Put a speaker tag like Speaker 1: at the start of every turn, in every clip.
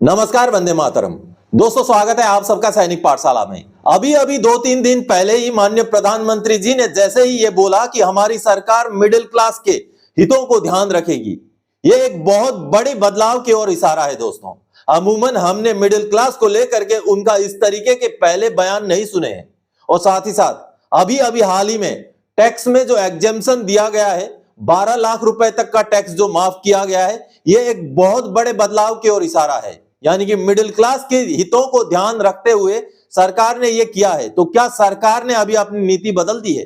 Speaker 1: नमस्कार, वंदे मातरम। दोस्तों, स्वागत है आप सबका सैनिक पाठशाला में। अभी अभी 2-3 दिन पहले ही माननीय प्रधानमंत्री जी ने जैसे ही ये बोला कि हमारी सरकार मिडिल क्लास के हितों को ध्यान रखेगी, ये एक बहुत बड़े बदलाव की ओर इशारा है। दोस्तों, अमूमन हमने मिडिल क्लास को लेकर के उनका इस तरीके के पहले बयान नहीं सुने हैं। और साथ ही साथ अभी अभी हाल ही में टैक्स में जो एग्जेम्पशन दिया गया है, 12 लाख रुपए तक का टैक्स जो माफ किया गया है, ये एक बहुत बड़े बदलाव की ओर इशारा है। यानी कि मिडिल क्लास के हितों को ध्यान रखते हुए सरकार ने यह किया है। तो क्या सरकार ने अभी अपनी नीति बदल दी है?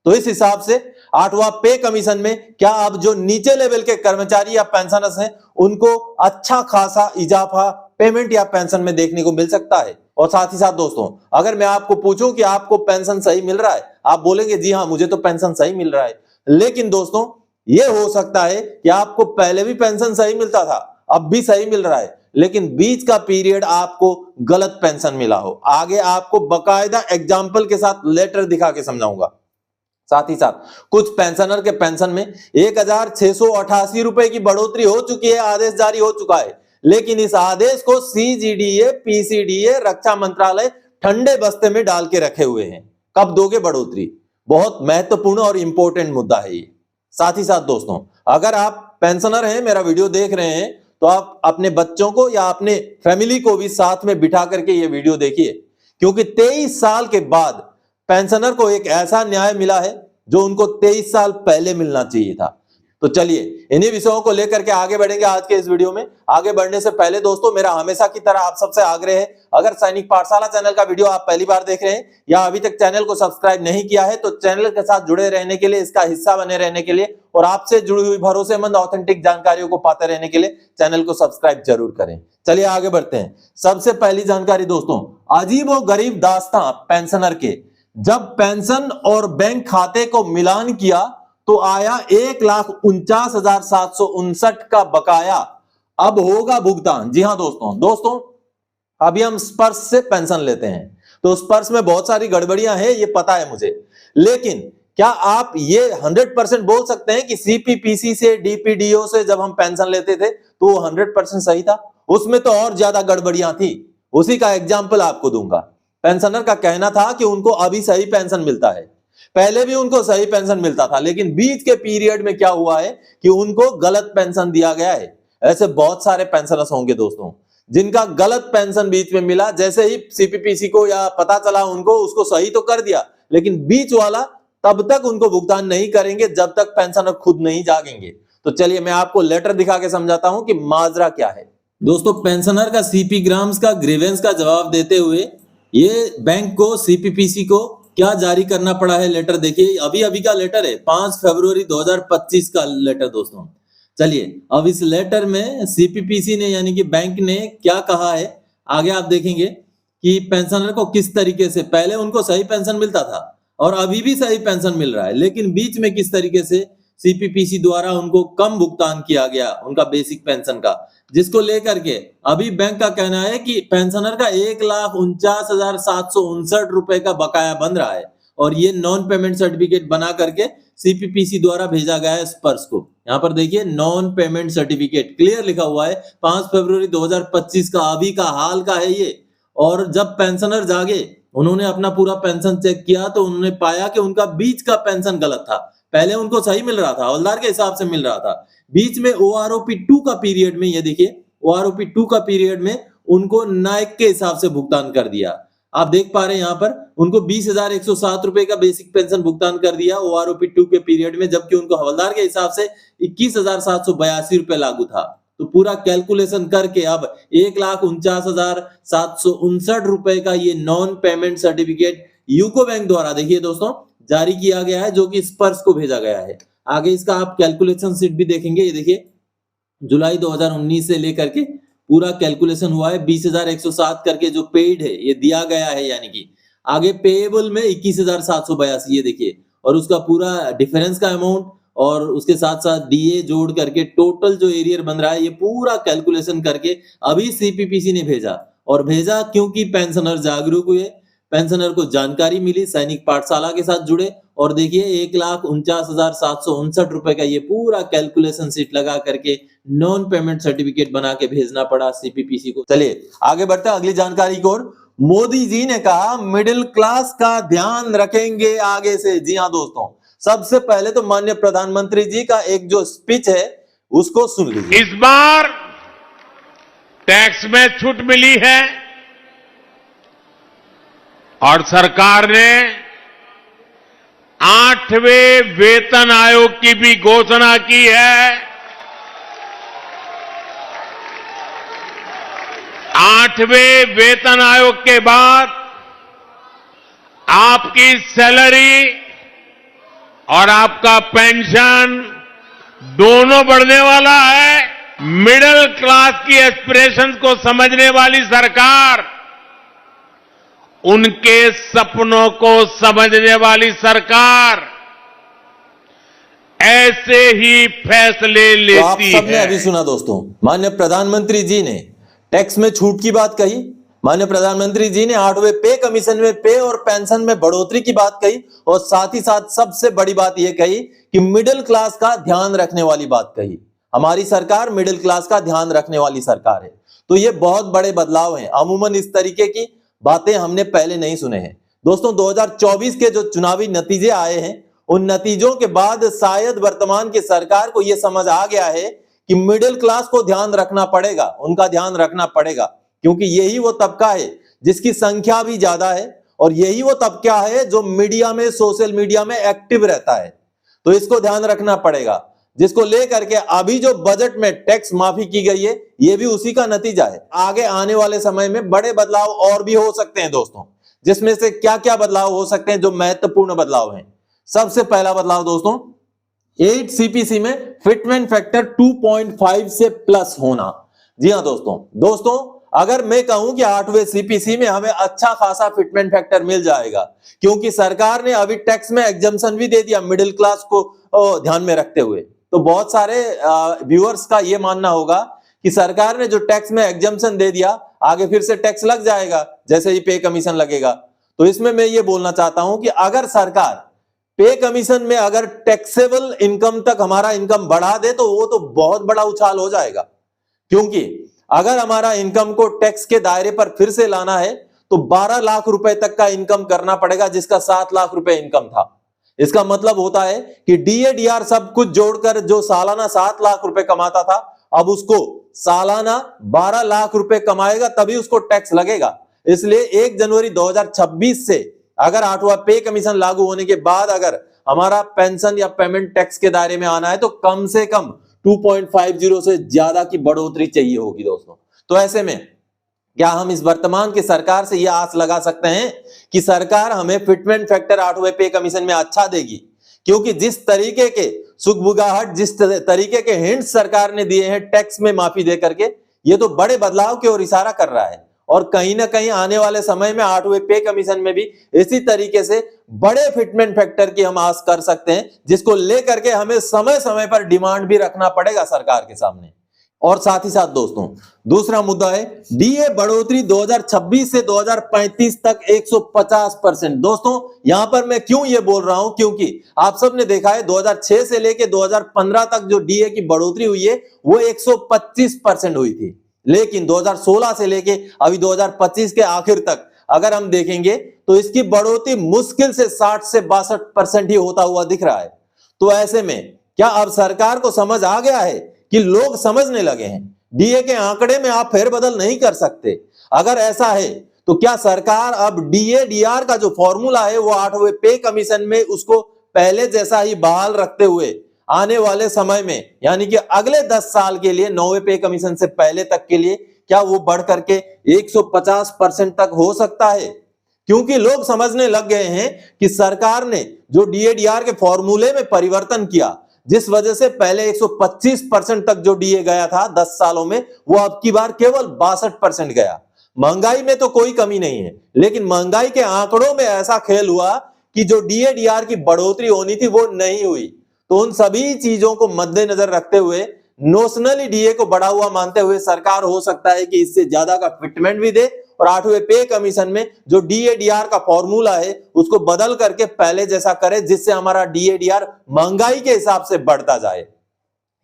Speaker 1: तो इस हिसाब से 8वां पे कमीशन में क्या अब जो नीचे लेवल के कर्मचारी या पेंशनर्स हैं, उनको अच्छा खासा इजाफा पेमेंट या पेंशन में देखने को मिल सकता है। और साथ ही साथ दोस्तों, अगर मैं आपको पूछूं कि आपको पेंशन सही मिल रहा है, आप बोलेंगे जी हाँ, मुझे तो पेंशन सही मिल रहा है। लेकिन दोस्तों, यह हो सकता है कि आपको पहले भी पेंशन सही मिलता था, अब भी सही मिल रहा है, लेकिन बीच का पीरियड आपको गलत पेंशन मिला हो। आगे आपको बकायदा एग्जाम्पल के साथ लेटर दिखा के समझाऊंगा। साथ ही साथ कुछ पेंशनर के पेंशन में 1688 रुपए की बढ़ोतरी हो चुकी है, आदेश जारी हो चुका है। लेकिन इस आदेश को सीजीडीए, पीसीडीए, रक्षा मंत्रालय ठंडे बस्ते में डाल के रखे हुए हैं। कब दोगे बढ़ोतरी? बहुत महत्वपूर्ण और इंपॉर्टेंट मुद्दा है ये। साथ ही साथ दोस्तों, अगर आप पेंशनर हैं, मेरा वीडियो देख रहे हैं, तो आप अपने बच्चों को या अपने फैमिली को भी साथ में बिठा करके ये वीडियो देखिए, क्योंकि 23 साल के बाद पेंशनर को एक ऐसा न्याय मिला है जो उनको 23 साल पहले मिलना चाहिए था। तो चलिए इन्हीं विषयों को लेकर के आगे बढ़ेंगे आज के इस वीडियो में। आगे बढ़ने से पहले दोस्तों, मेरा हमेशा की तरह आप सबसे आग्रह है, अगर सैनिक पाठशाला चैनल का वीडियो आप पहली बार देख रहे हैं या अभी तक चैनल को सब्सक्राइब नहीं किया है, तो चैनल के साथ जुड़े रहने के लिए, इसका हिस्सा बने रहने के लिए और आपसे जुड़ी हुई भरोसेमंद ऑथेंटिक जानकारियों को पाते रहने के लिए चैनल को सब्सक्राइब जरूर करें। चलिए आगे बढ़ते हैं। सबसे पहली जानकारी दोस्तों, अजीब और गरीब दास्तां पेंशनर के। जब पेंशन और बैंक खाते को मिलान किया तो आया 1,49,759 का बकाया। अब होगा भुगतान। जी हां दोस्तों, अभी हम स्पर्श से पेंशन लेते हैं, तो स्पर्श में बहुत सारी गड़बड़ियां हैं, ये पता है मुझे। लेकिन क्या आप ये 100% बोल सकते हैं कि सीपीपीसी से, डीपीडीओ से जब हम पेंशन लेते थे तो वो 100% सही था? उसमें तो और ज्यादा गड़बड़ियां थी। उसी का एग्जाम्पल आपको दूंगा। पेंशनर का कहना था कि उनको अभी सही पेंशन मिलता है, पहले भी उनको सही पेंशन मिलता था, लेकिन बीच के पीरियड में क्या हुआ है कि उनको गलत पेंशन दिया गया है। ऐसे बहुत सारे पेंशनर्स होंगे दोस्तों, जिनका गलत पेंशन बीच में मिला। जैसे ही सीपीपीसी को या पता चला उनको, उसको सही तो कर दिया, लेकिन बीच वाला तब तक उनको भुगतान नहीं करेंगे जब तक पेंशनर खुद नहीं जागेंगे। तो चलिए मैं आपको लेटर दिखा के समझाता हूं कि माजरा क्या है। दोस्तों, पेंशनर का सीपी ग्राम्स का ग्रीवेंस का जवाब देते हुए ये बैंक को, सीपीपीसी को क्या जारी करना पड़ा है लेटर देखिए। अभी अभी का लेटर है, 5 फरवरी 2025 का लेटर दोस्तों। चलिए अब इस लेटर में सीपीपीसी ने यानी कि बैंक ने क्या कहा है, आगे आप देखेंगे कि पेंशनर को किस तरीके से, पहले उनको सही पेंशन मिलता था और अभी भी सही पेंशन मिल रहा है, लेकिन बीच में किस तरीके से सीपीपीसी द्वारा उनको कम भुगतान किया गया उनका बेसिक पेंशन का, जिसको लेकर के अभी बैंक का कहना है कि पेंशनर का 1,49,759 रुपए का बकाया बन रहा है और ये नॉन पेमेंट सर्टिफिकेट बना करके सीपीपीसी द्वारा भेजा गया है स्पर्श को। यहाँ पर देखिए नॉन पेमेंट सर्टिफिकेट क्लियर लिखा हुआ है, 5 फरवरी 2025 का अभी का हाल का है ये। और जब पेंशनर जागे, उन्होंने अपना पूरा पेंशन चेक किया तो उन्होंने पाया कि उनका बीच का पेंशन गलत था। पहले उनको सही मिल रहा था, हवलदार के हिसाब से मिल रहा था, बीच में ओआरओपी 2 का पीरियड में, ये देखिए ओआरओपी 2 का पीरियड में उनको नायक के हिसाब से भुगतान कर दिया। आप देख पा रहे हैं यहाँ पर उनको 20,107 रुपए का बेसिक पेंशन भुगतान कर दिया ओआरओपी 2 के पीरियड में, जबकि उनको हवलदार के हिसाब से 21,782 रुपए लागू था। तो पूरा कैलकुलेशन करके अब 1,49,759 रुपए का ये non payment certificate UCO bank द्वारा, देखिए दोस्तों, जारी किया गया है, जो कि स्पर्श को भेजा गया है। आगे इसका आप कैलकुलेशन शीट भी देखेंगे, ये देखिए जुलाई 2019 से लेकर के पूरा कैलकुलेशन हुआ है। 20,107 करके जो पेड है ये दिया गया है, यानी कि आगे पेएबल में 21,782, ये देखिए, और उसका पूरा डिफरेंस का अमाउंट और उसके साथ साथ डीए जोड़ करके टोटल जो एरियर बन रहा है, ये पूरा कैलकुलेशन करके अभी सीपीपीसी ने भेजा। और भेजा क्योंकि पेंशनर जागरूक हुए, पेंशनर को जानकारी मिली, सैनिक पाठशाला के साथ जुड़े और देखिए 1,49,759 रुपए का ये पूरा कैलकुलेशन शीट लगा करके नॉन पेमेंट सर्टिफिकेट बना के भेजना पड़ा सीपीपीसी को। चलिए आगे बढ़ते हैं अगली जानकारी की ओर। मोदी जी ने कहा मिडिल क्लास का ध्यान रखेंगे आगे से। जी हाँ दोस्तों, सबसे पहले तो माननीय प्रधानमंत्री जी का एक जो स्पीच है उसको सुन लीजिए।
Speaker 2: इस बार टैक्स में छूट मिली है और सरकार ने 8वें वेतन आयोग की भी घोषणा की है। 8वें वेतन आयोग के बाद आपकी सैलरी और आपका पेंशन दोनों बढ़ने वाला है। मिडिल क्लास की एस्पिरेशंस को समझने वाली सरकार, उनके सपनों को समझने वाली सरकार ऐसे ही फैसले लेती है।
Speaker 1: तो आप सबने अभी सुना दोस्तों, माननीय प्रधानमंत्री जी ने टैक्स में छूट की बात कही। माननीय प्रधानमंत्री जी ने 8वें पे कमीशन में पे और पेंशन में बढ़ोतरी की बात कही और साथ ही साथ सबसे बड़ी बात यह कही कि मिडिल क्लास का ध्यान रखने वाली बात कही। हमारी सरकार मिडिल क्लास का ध्यान रखने वाली सरकार है। तो ये बहुत बड़े बदलाव हैं। अमूमन इस तरीके की बातें हमने पहले नहीं सुने हैं दोस्तों। 2024 के जो चुनावी नतीजे आए हैं, उन नतीजों के बाद शायद वर्तमान की सरकार को यह समझ आ गया है कि मिडिल क्लास को ध्यान रखना पड़ेगा, उनका ध्यान रखना पड़ेगा, क्योंकि यही वो तबका है जिसकी संख्या भी ज्यादा है और यही वो तबका है जो मीडिया में, सोशल मीडिया में एक्टिव रहता है। तो इसको ध्यान रखना पड़ेगा, जिसको लेकर के अभी जो बजट में टैक्स माफी की गई है ये भी उसी का नतीजा है। आगे आने वाले समय में बड़े बदलाव और भी हो सकते हैं दोस्तों, जिसमें से क्या क्या बदलाव हो सकते हैं जो महत्वपूर्ण बदलाव हैं। सबसे पहला बदलाव दोस्तों, 8 सीपीसी में फिटमेंट फैक्टर 2.5 से प्लस होना। जी हाँ दोस्तों, अगर मैं कहूं कि 8वें सीपीसी में हमें अच्छा खासा फिटमेंट फैक्टर मिल जाएगा, क्योंकि सरकार ने अभी टैक्स में एग्जम्पशन भी दे दिया मिडिल क्लास को ध्यान में रखते हुए। तो बहुत सारे व्यूअर्स का यह मानना होगा कि सरकार ने जो टैक्स में एग्जम्पशन दे दिया, आगे फिर से टैक्स लग जाएगा जैसे ही पे कमीशन लगेगा। तो इसमें मैं ये बोलना चाहता हूं कि अगर सरकार पे कमीशन में अगर टैक्सेबल इनकम तक हमारा इनकम बढ़ा दे तो वो तो बहुत बड़ा उछाल हो जाएगा। क्योंकि अगर हमारा इनकम को टैक्स के दायरे पर फिर से लाना है तो 12 लाख रुपए तक का इनकम करना पड़ेगा, जिसका 7 लाख रुपए इनकम था। इसका मतलब होता है कि डीए डीआर सब कुछ जोड़कर जो सालाना 7 लाख रुपए कमाता था, अब उसको सालाना 12 लाख रुपए कमाएगा तभी उसको टैक्स लगेगा। इसलिए 1 जनवरी 2026 से अगर 8वां पे कमीशन लागू होने के बाद अगर हमारा पेंशन या पेमेंट टैक्स के दायरे में आना है तो कम से कम 2.50 से ज्यादा की बढ़ोतरी चाहिए होगी दोस्तों। तो ऐसे में क्या हम इस वर्तमान की सरकार से यह आस लगा सकते हैं कि सरकार हमें फिटमेंट फैक्टर 8वें पे कमीशन में अच्छा देगी? क्योंकि जिस तरीके के सुगबुगाहट, जिस तरीके के हिंट सरकार ने दिए हैं टैक्स में माफी दे करके, ये तो बड़े बदलाव की ओर इशारा कर रहा है। और कहीं ना कहीं आने वाले समय में 8वें पे कमीशन में भी इसी तरीके से बड़े फिटमेंट फैक्टर की हम आस कर सकते हैं, जिसको लेकर के हमें समय समय पर डिमांड भी रखना पड़ेगा सरकार के सामने। और साथ ही साथ दोस्तों, दूसरा मुद्दा है डीए बढ़ोतरी 2026 से 2035 तक 150%। दोस्तों यहां पर मैं क्यों ये बोल रहा हूं, क्योंकि आप सबने देखा है 2006 से लेके 2015 तक जो डीए की बढ़ोतरी हुई है वो 125% हुई थी। लेकिन 2016 से लेके अभी 2025 के आखिर तक अगर हम देखेंगे तो इसकी बढ़ोतरी मुश्किल से 60 से 62% ही होता हुआ दिख रहा है। तो ऐसे में क्या अब सरकार को समझ आ गया है कि लोग समझने लगे हैं डीए के आंकड़े में आप फेरबदल नहीं कर सकते? अगर ऐसा है तो क्या सरकार अब डीए डीआर का जो फॉर्मूला है वो 8वें पे कमीशन में उसको पहले जैसा ही बहाल रखते हुए आने वाले समय में, यानी कि अगले 10 साल के लिए 9वें पे कमीशन से पहले तक के लिए क्या वो बढ़ करके 150% तक हो सकता है? क्योंकि लोग समझने लग गए हैं कि सरकार ने जो डीए डीआर के फॉर्मूले में परिवर्तन किया, जिस वजह से पहले 125% तक जो डीए गया था 10 सालों में, वो अब की बार केवल 62% गया। महंगाई में तो कोई कमी नहीं है, लेकिन महंगाई के आंकड़ों में ऐसा खेल हुआ कि जो डीए डीआर की बढ़ोतरी होनी थी वो नहीं हुई। तो उन सभी चीजों को मद्देनजर रखते हुए, नोशनली डीए को बढ़ा हुआ मानते हुए सरकार हो सकता है कि इससे ज्यादा का फिटमेंट भी दे और 8वें पे कमीशन में जो DADR का फॉर्मूला है उसको बदल करके पहले जैसा करे, जिससे हमारा DADR महंगाई के हिसाब से बढ़ता जाए।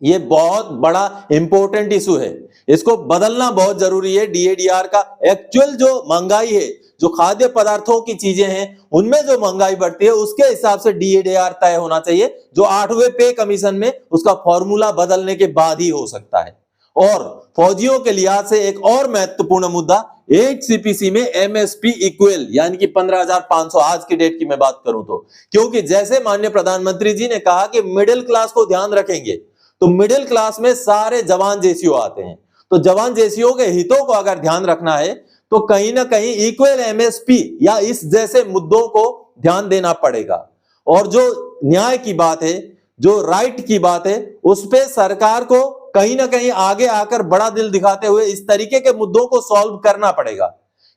Speaker 1: ये बहुत बड़ा इंपॉर्टेंट इशू है, इसको बदलना बहुत जरूरी है। DADR का एक्चुअल जो महंगाई है, जो खाद्य पदार्थों की चीजें हैं उनमें जो महंगाई बढ़ती है उसके हिसाब से DADR तय होना चाहिए, जो 8वें पे कमीशन में उसका फॉर्मूला बदलने के बाद ही हो सकता है। और फौजियों के लिहाज से एक और महत्वपूर्ण मुद्दा 8 CPC में MSP इक्वल यानी कि 15,500 आज की डेट की मैं बात करूं तो, क्योंकि जैसे माननीय प्रधानमंत्री जी ने कहा कि मिडिल क्लास को ध्यान रखेंगे, तो मिडिल क्लास में सारे जवान जेसीओ आते हैं, तो जवान जेसीओ के हितों को अगर ध्यान रखना है तो कहीं ना कहीं इक्वल MSP या इस जैसे मुद्दों को ध्यान देना पड़ेगा। और जो न्याय की बात है, जो राइट की बात है, उस पे सरकार को कहीं ना कहीं आगे आकर बड़ा दिल दिखाते हुए इस तरीके के मुद्दों को सॉल्व करना पड़ेगा।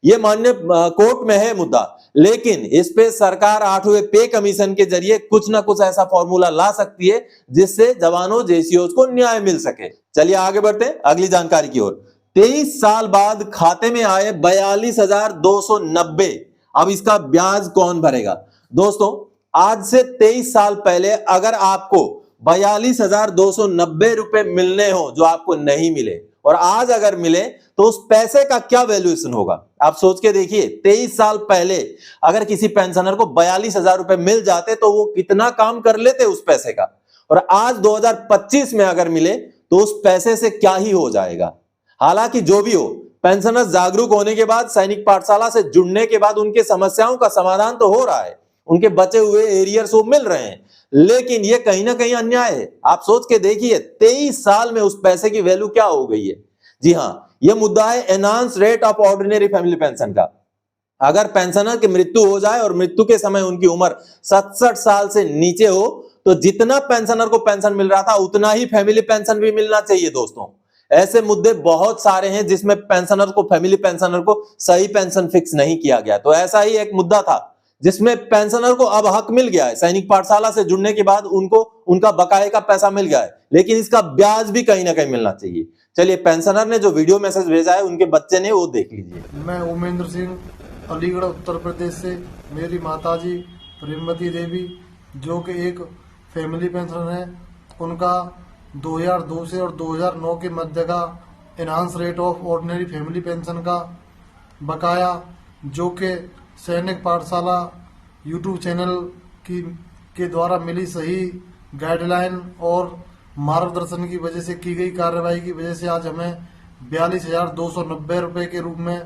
Speaker 1: ये मान्य कोर्ट में है मुद्दा, लेकिन इस पे सरकार 8वें पे कमीशन के जरिए कुछ ना कुछ ऐसा फॉर्मूला ला सकती है जिससे जवानों जेसीओ को न्याय मिल सके। चलिए आगे बढ़ते हैं अगली जानकारी की ओर। 23 साल बाद खाते में आए 42,290, अब इसका ब्याज कौन भरेगा? दोस्तों, आज से 23 साल पहले अगर आपको 42,290 रुपए मिलने हो जो आपको नहीं मिले, और आज अगर मिले तो उस पैसे का क्या वैल्यूएशन होगा? आप सोच के देखिए, 23 साल पहले अगर किसी पेंशनर को 42,000 रुपए मिल जाते तो वो कितना काम कर लेते उस पैसे का, और आज 2025 में अगर मिले तो उस पैसे से क्या ही हो जाएगा। हालांकि जो भी हो, पेंशनर जागरूक होने के बाद, सैनिक पाठशाला से जुड़ने के बाद उनके समस्याओं का समाधान तो हो रहा है, उनके बचे हुए एरियर्स वो मिल रहे हैं, लेकिन ये कहीं ना कहीं अन्याय है। आप सोच के देखिए 23 साल में उस पैसे की वैल्यू क्या हो गई है। जी हां, यह मुद्दा है enhance rate of ordinary family pension का। अगर पेंशनर की मृत्यु हो जाए और मृत्यु के समय उनकी उम्र 67 साल से नीचे हो तो जितना पेंशनर को पेंशन मिल रहा था उतना ही फैमिली पेंशन भी मिलना चाहिए। दोस्तों, ऐसे मुद्दे बहुत सारे हैं जिसमें पेंशनर को, फैमिली पेंशनर को सही पेंशन फिक्स नहीं किया गया। तो ऐसा ही एक मुद्दा था जिसमें पेंशनर को अब हक मिल गया है, सैनिक पाठशाला से जुड़ने के बाद उनको उनका बकाये का पैसा मिल गया है, लेकिन इसका ब्याज भी कहीं ना कहीं मिलना चाहिए। चलिए, पेंशनर ने जो वीडियो मैसेज भेजा है उनके बच्चे ने, वो देख लीजिए।
Speaker 3: मैं उमेंद्र सिंह, अलीगढ़ उत्तर प्रदेश से। मेरी माताजी प्रेमवती देवी जो कि एक फैमिली पेंशनर है, उनका 2002 से और 2009 के मध्य का enhance rate of ordinary family pension का बकाया, जो कि सैनिक पाठशाला यूट्यूब चैनल के द्वारा मिली सही गाइडलाइन और मार्गदर्शन की वजह से की गई कार्रवाई की वजह से आज हमें 42,290 रुपए के रूप में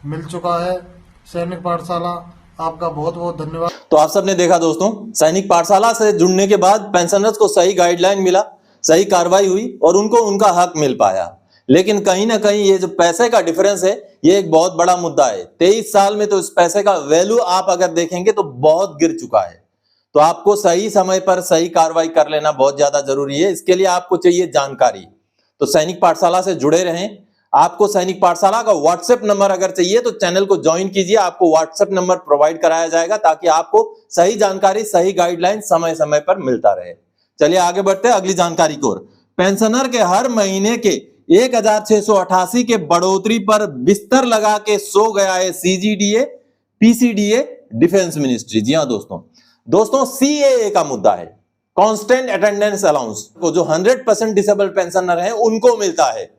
Speaker 3: मिल चुका है। सैनिक पाठशाला, आपका बहुत बहुत धन्यवाद।
Speaker 1: तो आप सबने देखा दोस्तों, सैनिक पाठशाला से जुड़ने के बाद पेंशनर्स को सही गाइडलाइन मिला, सही कार्रवाई हुई और उनको उनका हक मिल पाया। लेकिन कहीं ना कहीं ये जो पैसे का डिफरेंस है, ये एक बहुत बड़ा मुद्दा है। 23 साल में तो इस पैसे का वैल्यू आप अगर देखेंगे तो बहुत गिर चुका है। तो आपको सही समय पर सही कार्रवाई कर लेना बहुत ज्यादा जरूरी है। इसके लिए आपको चाहिए जानकारी। तो सैनिक पाठशाला से जुड़े रहें। आपको सैनिक पाठशाला का व्हाट्सएप नंबर अगर चाहिए तो चैनल को ज्वाइन कीजिए, आपको व्हाट्सएप नंबर प्रोवाइड कराया जाएगा ताकि आपको सही जानकारी, सही गाइडलाइन समय समय पर मिलता रहे। चलिए आगे बढ़ते हैं अगली जानकारी की ओर। पेंशनर के हर महीने के 1,688 के बढ़ोतरी पर बिस्तर लगा के सो गया है CGDA, PCDA, डिफेंस मिनिस्ट्री। जी हाँ दोस्तों, CAA का मुद्दा है, कांस्टेंट अटेंडेंस अलाउंस को जो 100% डिसेबल्ड पेंशनर हैं उनको मिलता है।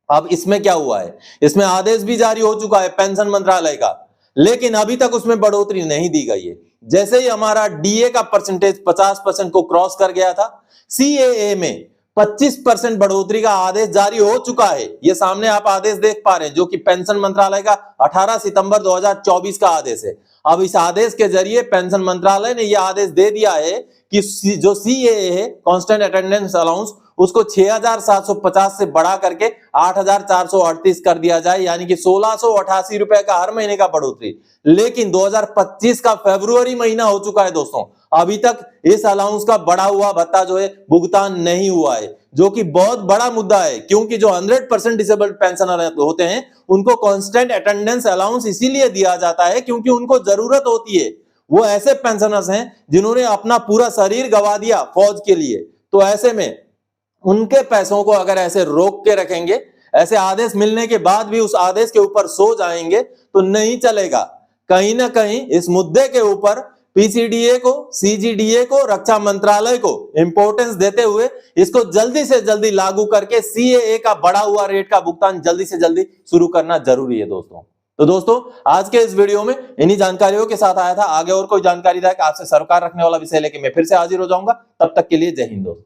Speaker 1: अब इसमें क्या हुआ है, इसमें आदेश भी जारी हो चुका है पेंशन मंत्रालय का, लेकिन अभी तक उसमें बढ़ोतरी नहीं दी गई है। जैसे ही हमारा DA का परसेंटेज 50% को क्रॉस कर गया था, CAA में 25% बढ़ोतरी का आदेश जारी हो चुका है। ये सामने आप आदेश देख पा रहे हैं, जो कि पेंशन मंत्रालय का 18 सितंबर 2024 का आदेश है। अब इस आदेश के जरिए पेंशन मंत्रालय ने यह आदेश दे दिया है कि जो CAA है, कांस्टेंट अटेंडेंस अलाउंस, उसको 6,750 से बढ़ा करके 8,438 कर दिया जाए, यानी कि 1,688 रुपए का हर महीने का बढ़ोतरी। लेकिन 2025 का फरवरी महीना हो चुका है दोस्तों, अभी तक इस अलाउंस का बढ़ा हुआ भत्ता जो है भुगतान नहीं हुआ है, जो कि बहुत बड़ा मुद्दा है। क्योंकि जो 100% डिसेबल्ड पेंशनर होते हैं उनको कांस्टेंट अटेंडेंस अलाउंस इसीलिए दिया जाता है क्योंकि उनको जरूरत होती है। वो ऐसे पेंशनर्स हैं जिन्होंने अपना पूरा शरीर गंवा दिया फौज के लिए, तो ऐसे में उनके पैसों को अगर ऐसे रोक के रखेंगे, ऐसे आदेश मिलने के बाद भी उस आदेश के ऊपर सो जाएंगे तो नहीं चलेगा। कहीं ना कहीं इस मुद्दे के ऊपर पीसीडीए को, सीजीडीए को, रक्षा मंत्रालय को इंपॉर्टेंस देते हुए इसको जल्दी से जल्दी लागू करके सीएए का बढ़ा हुआ रेट का भुगतान जल्दी से जल्दी शुरू करना जरूरी है दोस्तों। तो दोस्तों आज के इस वीडियो में इन्हीं जानकारियों के साथ आया था। आगे और कोई जानकारी था कि आपसे सरोकार रखने वाला विषय लेके मैं फिर से हाजिर हो जाऊंगा। तब तक के लिए जय हिंद दोस्तों।